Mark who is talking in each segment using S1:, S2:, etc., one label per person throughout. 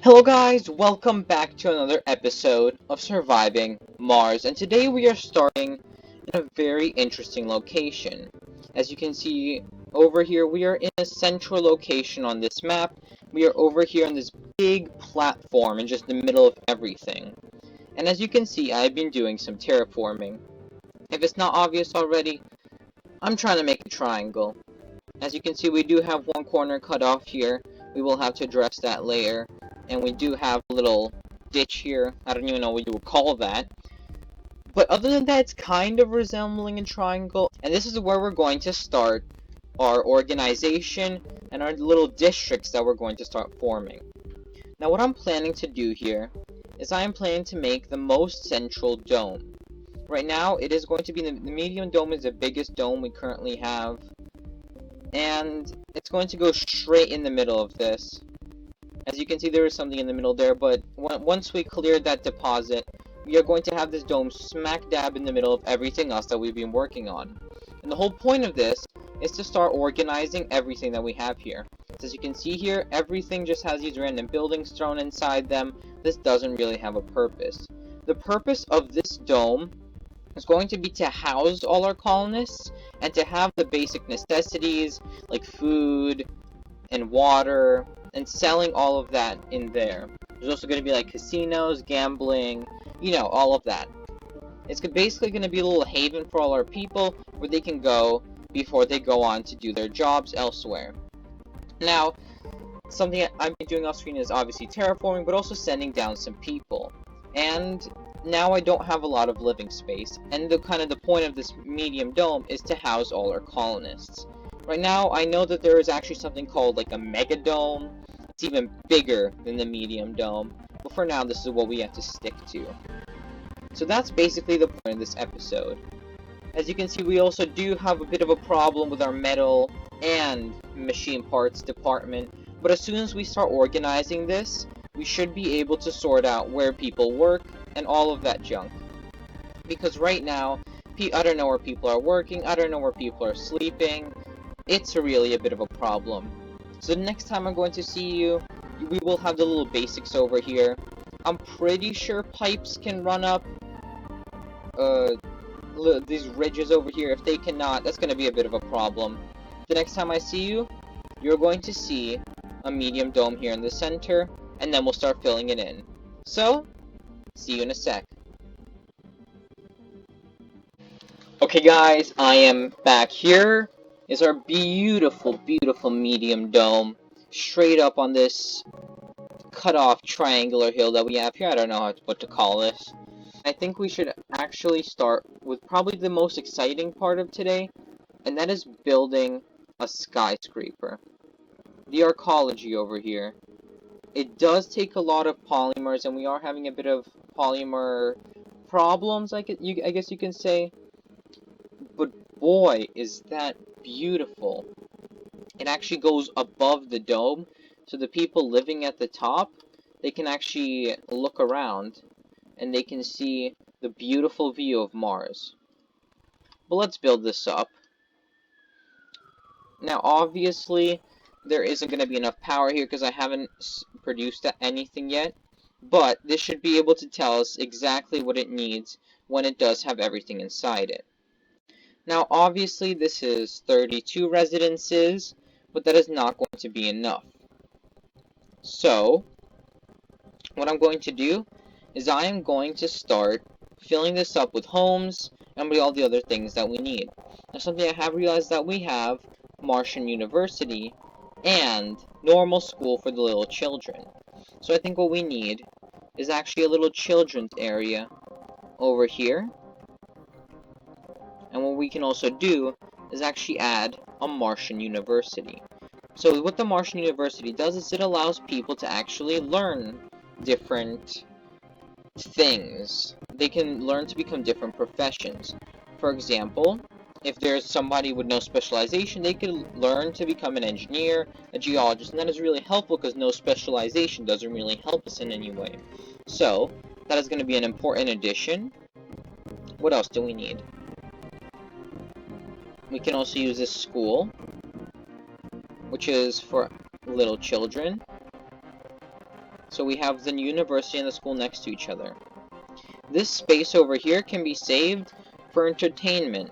S1: Hello guys, welcome back to another episode of Surviving Mars, and today we are starting in a very interesting location. As you can see over here, we are in a central location on this map. We are over here on this big platform in just the middle of everything. And as you can see, I've been doing some terraforming. If it's not obvious already, I'm trying to make a triangle. As you can see, we do have one corner cut off here. We will have to address that later. And we do have a little ditch here. I don't even know what you would call that. But other than that, it's kind of resembling a triangle. And this is where we're going to start our organization and our little districts that we're going to start forming. Now what I'm planning to do here is I am planning to make the most central dome. Right now, it is going to be the medium dome is the biggest dome we currently have. And it's going to go straight in the middle of this. As you can see, there is something in the middle there, but once we clear that deposit, we are going to have this dome smack dab in the middle of everything else that we've been working on. And the whole point of this is to start organizing everything that we have here. So as you can see here, everything just has these random buildings thrown inside them. This doesn't really have a purpose. The purpose of this dome is going to be to house all our colonists and to have the basic necessities like food and water and selling all of that in there. There's also going to be like casinos, gambling, all of that. It's basically going to be a little haven for all our people where they can go before they go on to do their jobs elsewhere. Now, something I've been doing off screen is obviously terraforming, but also sending down some people. And now I don't have a lot of living space, and the point of this medium dome is to house all our colonists. Right now, I know that there is actually something called like a mega dome. It's even bigger than the medium dome, but for now, this is what we have to stick to. So that's basically the point of this episode. As you can see, we also do have a bit of a problem with our metal and machine parts department, but as soon as we start organizing this, we should be able to sort out where people work and all of that junk. Because right now, I don't know where people are working, I don't know where people are sleeping. It's really a bit of a problem. So the next time I'm going to see you, we will have the little basics over here. I'm pretty sure pipes can run up these ridges over here. If they cannot, that's going to be a bit of a problem. The next time I see you, you're going to see a medium dome here in the center, and then we'll start filling it in. So, see you in a sec. Okay guys, I am back. Here is our beautiful, beautiful medium dome, straight up on this cut-off triangular hill that we have here. I don't know what to call this. I think we should actually start with probably the most exciting part of today, and that is building a skyscraper. The arcology over here. It does take a lot of polymers, and we are having a bit of polymer problems, I guess you can say. But boy, is that beautiful. It actually goes above the dome, so the people living at the top, they can actually look around, and they can see the beautiful view of Mars. But let's build this up. Now, obviously, there isn't going to be enough power here because I haven't produced anything yet, but this should be able to tell us exactly what it needs when it does have everything inside it. Now, obviously, this is 32 residences, but that is not going to be enough. So, what I'm going to do is I am going to start filling this up with homes and with all the other things that we need. Now, something I have realized that we have Martian University and normal school for the little children. So I think what we need is actually a little children's area over here. And what we can also do is actually add a Martian University. So what the Martian University does is it allows people to actually learn different things. They can learn to become different professions. For example, if there's somebody with no specialization, they could learn to become an engineer, a geologist, and that is really helpful because no specialization doesn't really help us in any way. So, that is going to be an important addition. What else do we need? We can also use this school, which is for little children. So we have the university and the school next to each other. This space over here can be saved for entertainment.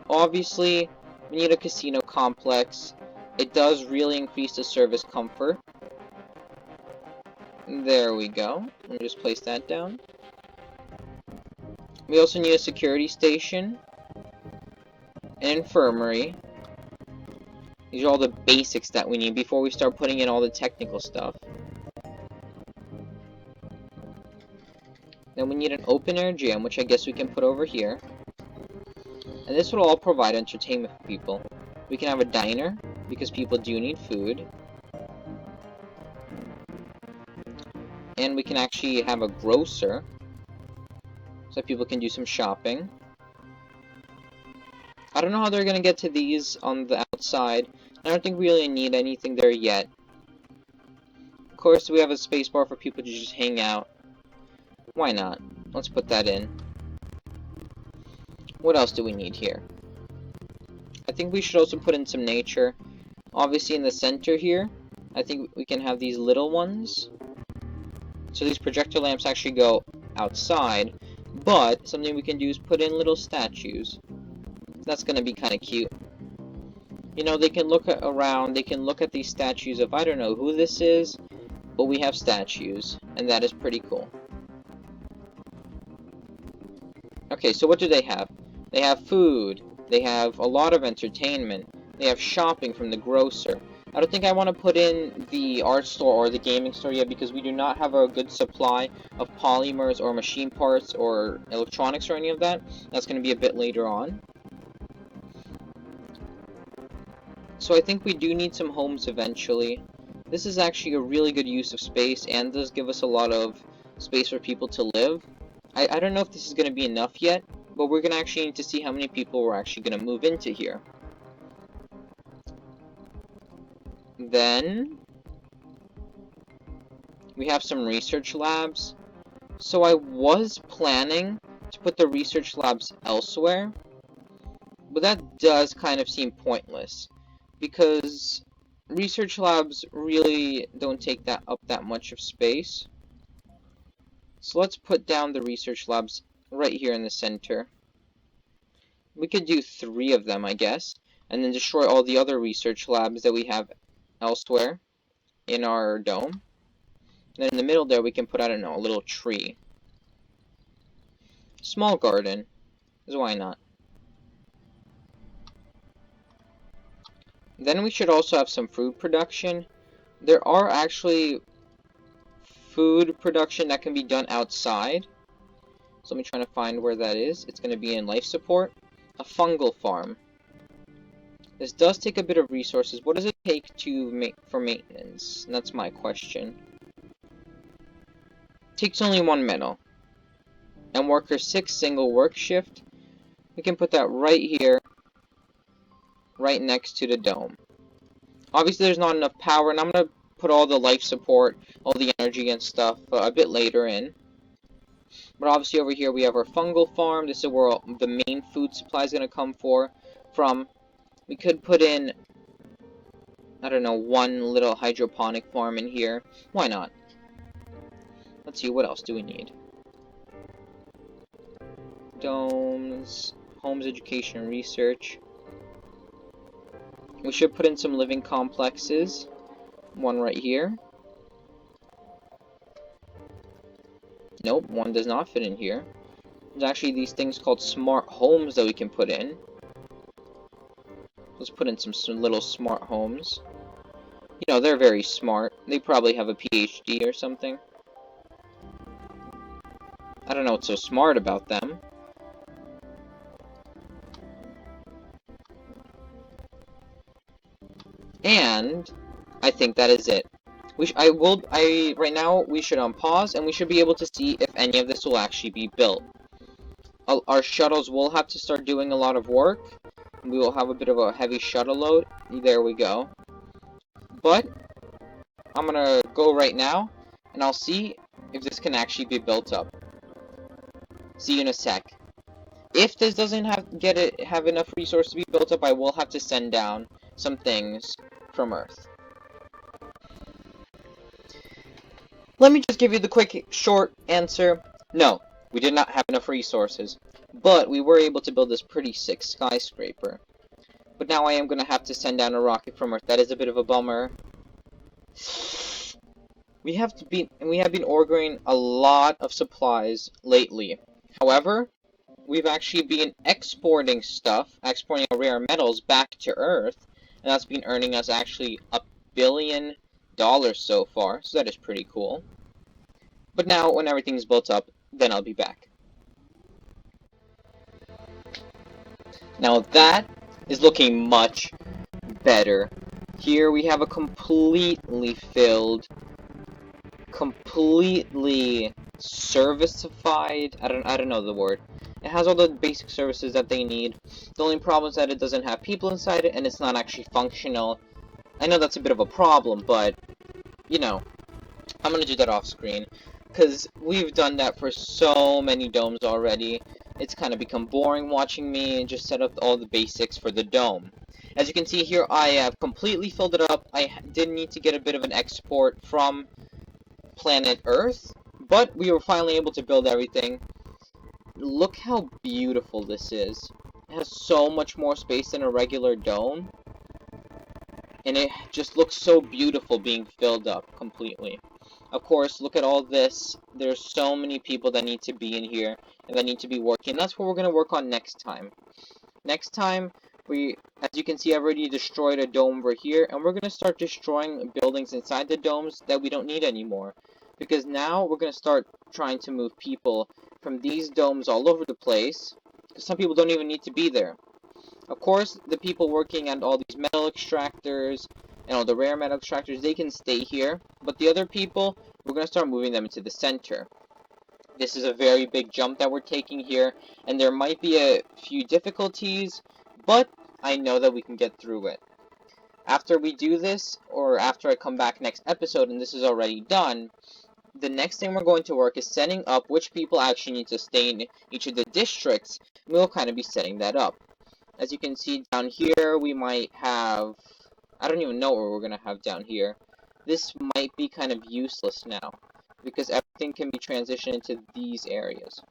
S1: Obviously, we need a casino complex. It does really increase the service comfort. There we go. Let me just place that down. We also need a security station, an infirmary. These are all the basics that we need before we start putting in all the technical stuff. Then we need an open-air gym, which I guess we can put over here. And this will all provide entertainment for people. We can have a diner, because people do need food. And we can actually have a grocer, so people can do some shopping. I don't know how they're going to get to these on the outside. I don't think we really need anything there yet. Of course, we have a space bar for people to just hang out. Why not? Let's put that in. What else do we need here? I think we should also put in some nature. Obviously in the center here, I think we can have these little ones. So these projector lamps actually go outside, but something we can do is put in little statues. That's going to be kind of cute. You know, they can look around, they can look at these statues of, I don't know who this is, but we have statues, and that is pretty cool. Okay, so what do they have? They have food, they have a lot of entertainment, they have shopping from the grocer. I don't think I want to put in the art store or the gaming store yet because we do not have a good supply of polymers or machine parts or electronics or any of that. That's going to be a bit later on. So I think we do need some homes eventually. This is actually a really good use of space and does give us a lot of space for people to live. I don't know if this is going to be enough yet, but we're going to actually need to see how many people we're actually going to move into here. Then we have some research labs. So I was planning to put the research labs elsewhere, but that does kind of seem pointless because research labs really don't take up that much of space. So let's put down the research labs right here in the center. We could do 3 of them, I guess, and then destroy all the other research labs that we have elsewhere in our dome. And then in the middle there we can put, I don't know, a little tree. Small garden, because why not? Then we should also have some food production. There are actually food production that can be done outside. So let me try to find where that is. It's going to be in life support. A fungal farm. This does take a bit of resources. What does it take for maintenance? And that's my question. Takes only 1 metal. And worker 6 single work shift. We can put that right here. Right next to the dome. Obviously there's not enough power, and I'm going to put all the life support, all the energy and stuff a bit later in. But obviously over here we have our fungal farm. This is where the main food supply is going to come from. We could put in, I don't know, 1 little hydroponic farm in here. Why not? Let's see, what else do we need? Domes, homes, education, and research. We should put in some living complexes. 1 right here. Nope, 1 does not fit in here. There's actually these things called smart homes that we can put in. Let's put in some little smart homes. You know, they're very smart. They probably have a PhD or something. I don't know what's so smart about them. And I think that is it. Right now we should pause, and we should be able to see if any of this will actually be built. Our shuttles will have to start doing a lot of work. We will have a bit of a heavy shuttle load. There we go. But I'm gonna go right now, and I'll see if this can actually be built up. See you in a sec. If this doesn't have enough resources to be built up, I will have to send down some things from Earth. Let me just give you the quick, short answer. No, we did not have enough resources, but we were able to build this pretty sick skyscraper. But now I am going to have to send down a rocket from Earth. That is a bit of a bummer. We have been ordering a lot of supplies lately. However, we've actually been exporting our rare metals back to Earth, and that's been earning us actually $1 billion so far, so that is pretty cool. But now, when everything's built up, then I'll be back. Now that is looking much better. Here we have a completely filled, completely servicified, I don't know the word. It has all the basic services that they need. The only problem is that it doesn't have people inside it and it's not actually functional. I know that's a bit of a problem, but you know, I'm gonna do that off screen because we've done that for so many domes already. It's kind of become boring watching me just set up all the basics for the dome. As you can see here, I have completely filled it up. I did need to get a bit of an export from planet Earth, but we were finally able to build everything. Look how beautiful this is. It has so much more space than a regular dome, and it just looks so beautiful being filled up completely. Of course, look at all this. There's so many people that need to be in here and that need to be working. That's what we're going to work on next time. Next time, as you can see, I've already destroyed a dome over here, and we're going to start destroying buildings inside the domes that we don't need anymore. Because now we're going to start trying to move people from these domes all over the place, because some people don't even need to be there. Of course, the people working at all these metal extractors and all the rare metal extractors, they can stay here, but the other people, we're going to start moving them into the center. This is a very big jump that we're taking here, and there might be a few difficulties, but I know that we can get through it. After we do this, or after I come back next episode and this is already done, the next thing we're going to work is setting up which people actually need to stay in each of the districts, and we'll kind of be setting that up. As you can see down here, we might have, I don't even know what we're going to have down here. This might be kind of useless now, because everything can be transitioned into these areas.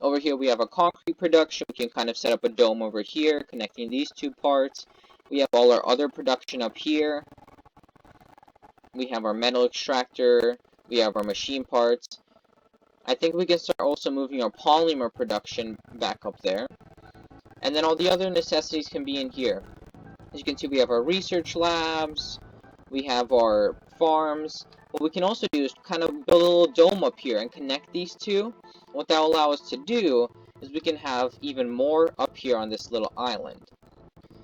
S1: Over here we have a concrete production. We can kind of set up a dome over here, connecting these two parts. We have all our other production up here. We have our metal extractor. We have our machine parts. I think we can start also moving our polymer production back up there. And then all the other necessities can be in here. As you can see, we have our research labs, we have our farms. What we can also do is kind of build a little dome up here and connect these two. What that will allow us to do is we can have even more up here on this little island.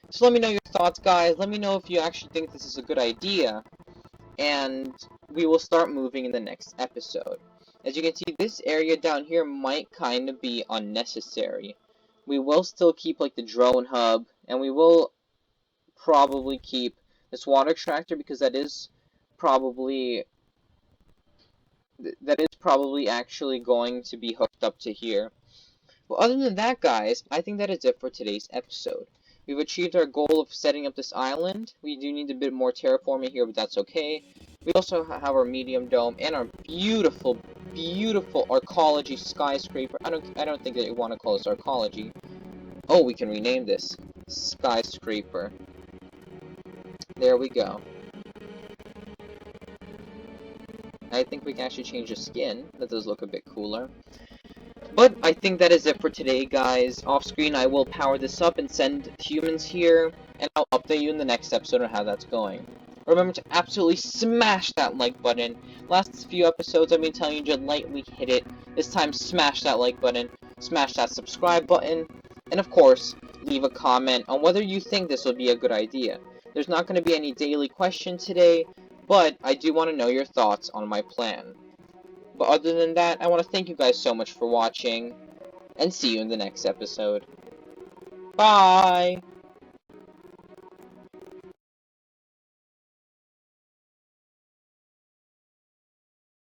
S1: So let me know your thoughts, guys. Let me know if you actually think this is a good idea. And we will start moving in the next episode. As you can see, this area down here might kind of be unnecessary. We will still keep like the drone hub, and we will probably keep this water extractor because that is probably actually going to be hooked up to here. Well, other than that, guys, I think that is it for today's episode. We've achieved our goal of setting up this island. We do need a bit more terraforming here, but that's okay. We also have our medium dome and our beautiful, beautiful arcology skyscraper. I don't think that you want to call this arcology. Oh, we can rename this Skyscraper. There we go. I think we can actually change the skin. That does look a bit cooler. But I think that is it for today, guys. Off screen, I will power this up and send humans here, and I'll update you in the next episode on how that's going. Remember to absolutely smash that like button. Last few episodes, I've been telling you to lightly hit it. This time, smash that like button, smash that subscribe button, and of course, leave a comment on whether you think this would be a good idea. There's not going to be any daily question today, but I do want to know your thoughts on my plan. But other than that, I want to thank you guys so much for watching, and see you in the next episode. Bye!